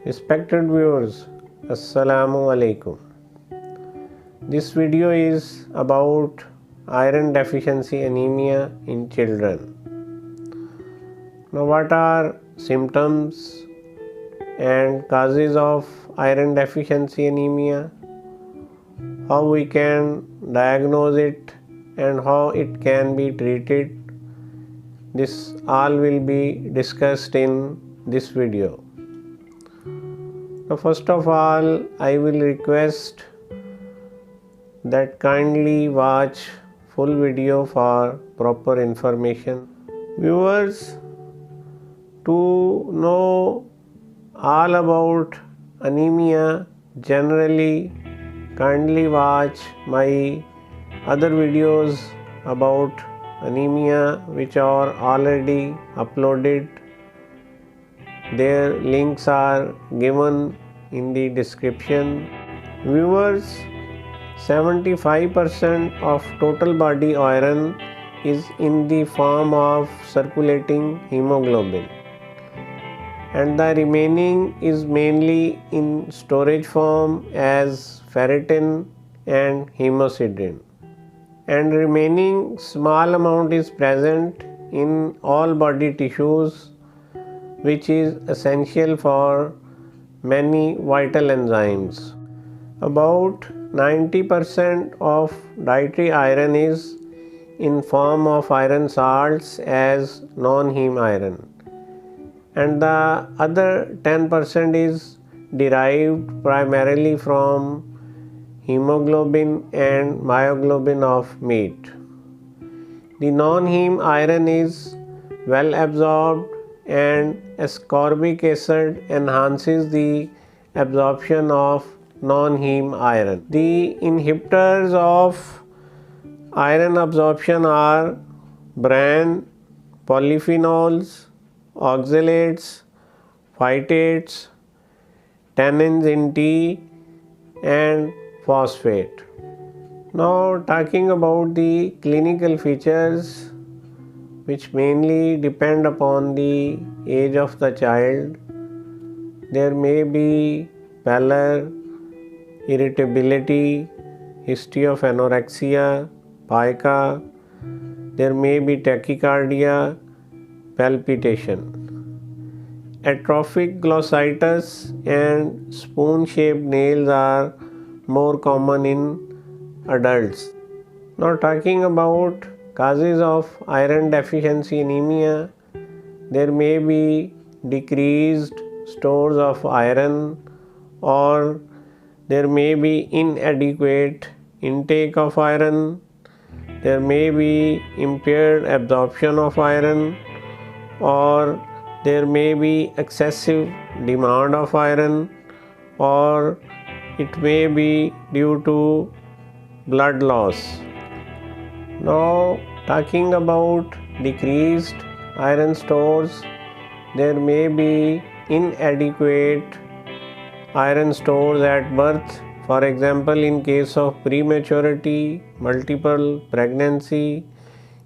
Respected viewers, Assalamu alaikum. This video is about iron deficiency anemia in children. Now, what are symptoms and causes of iron deficiency anemia? How we can diagnose it and how it can be treated? This all will be discussed in this video. Now, first of all, I will request that kindly watch full video for proper information. Viewers, to know all about anemia generally, kindly watch my other videos about anemia which are already uploaded. Their links are given in the description. Viewers, 75% of total body iron is in the form of circulating hemoglobin, and the remaining is mainly in storage form as ferritin and hemosiderin, and remaining small amount is present in all body tissues, which is essential for many vital enzymes. About 90% of dietary iron is in form of iron salts as non-heme iron, and the other 10% is derived primarily from hemoglobin and myoglobin of meat. The non-heme iron is well absorbed, and ascorbic acid enhances the absorption of non-heme iron. The inhibitors of iron absorption are bran, polyphenols, oxalates, phytates, tannins in tea, and phosphate. Now, talking about the clinical features which mainly depend upon the age of the child, there may be pallor, irritability, history of anorexia, pica, there may be tachycardia, palpitation. Atrophic glossitis and spoon-shaped nails are more common in adults. Now, talking about causes of iron deficiency anemia, there may be decreased stores of iron, or there may be inadequate intake of iron, there may be impaired absorption of iron, or there may be excessive demand of iron, or it may be due to blood loss. Now, talking about decreased iron stores, there may be inadequate iron stores at birth. For example, in case of prematurity, multiple pregnancy,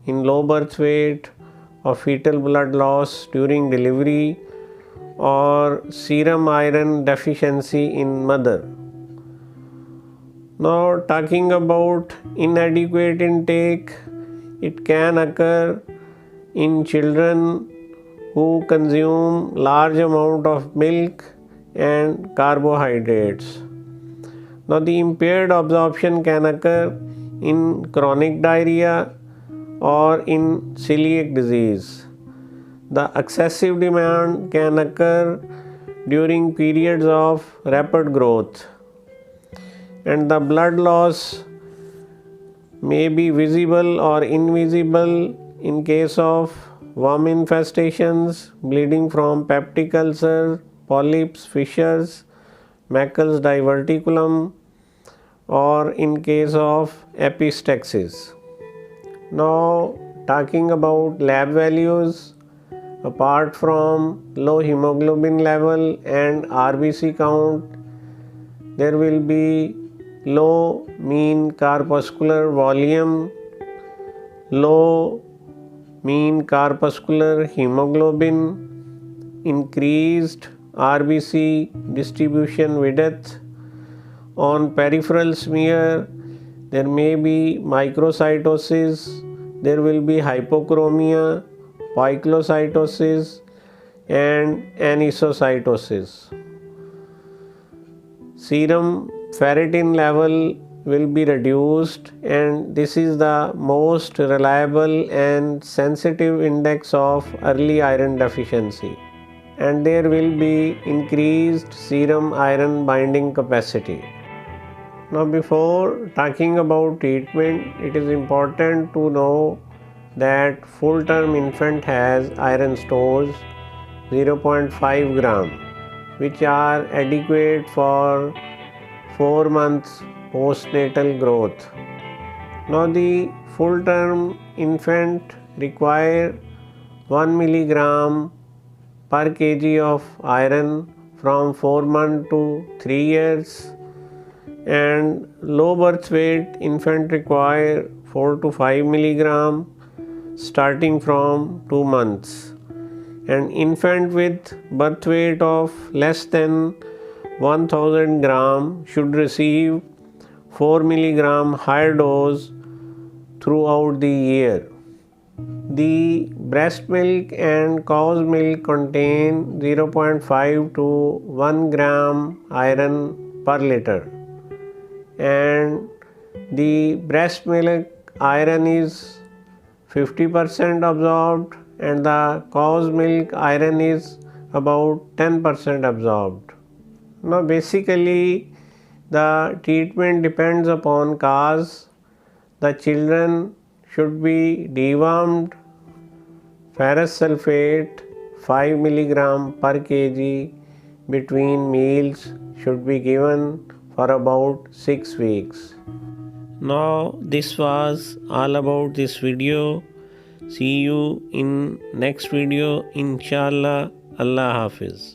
in low birth weight, or fetal blood loss during delivery, or serum iron deficiency in mother. Now, talking about inadequate intake, it can occur in children who consume large amount of milk and carbohydrates. Now, the impaired absorption can occur in chronic diarrhea or in celiac disease. The excessive demand can occur during periods of rapid growth, and the blood loss may be visible or invisible in case of worm infestations, bleeding from peptic ulcer, polyps, fissures, Meckel's diverticulum, or in case of epistaxis. Now, talking about lab values, apart from low hemoglobin level and RBC count, there will be low mean corpuscular volume, low mean corpuscular hemoglobin, increased RBC distribution width. On peripheral smear, there may be microcytosis, there will be hypochromia, poikilocytosis, and anisocytosis. Serum ferritin level will be reduced, and this is the most reliable and sensitive index of early iron deficiency. And there will be increased serum iron binding capacity. Now, before talking about treatment, it is important to know that full term infant has iron stores 0.5 gram, which are adequate for 4 months postnatal growth. Now, the full term infant require 1 milligram per kg of iron from 4 months to 3 years, and low birth weight infant require 4 to 5 milligram starting from 2 months, and infant with birth weight of less than 1000 gram should receive 4 milligram higher dose throughout the year. The breast milk and cow's milk contain 0.5 to 1 gram iron per liter, and the breast milk iron is 50% absorbed and the cow's milk iron is about 10% absorbed. Now, basically the treatment depends upon cause. The children should be dewormed. Ferrous sulfate 5 milligram per kg between meals should be given for about 6 weeks. Now, this was all about this video. See you in next video, inshallah. Allah Hafiz.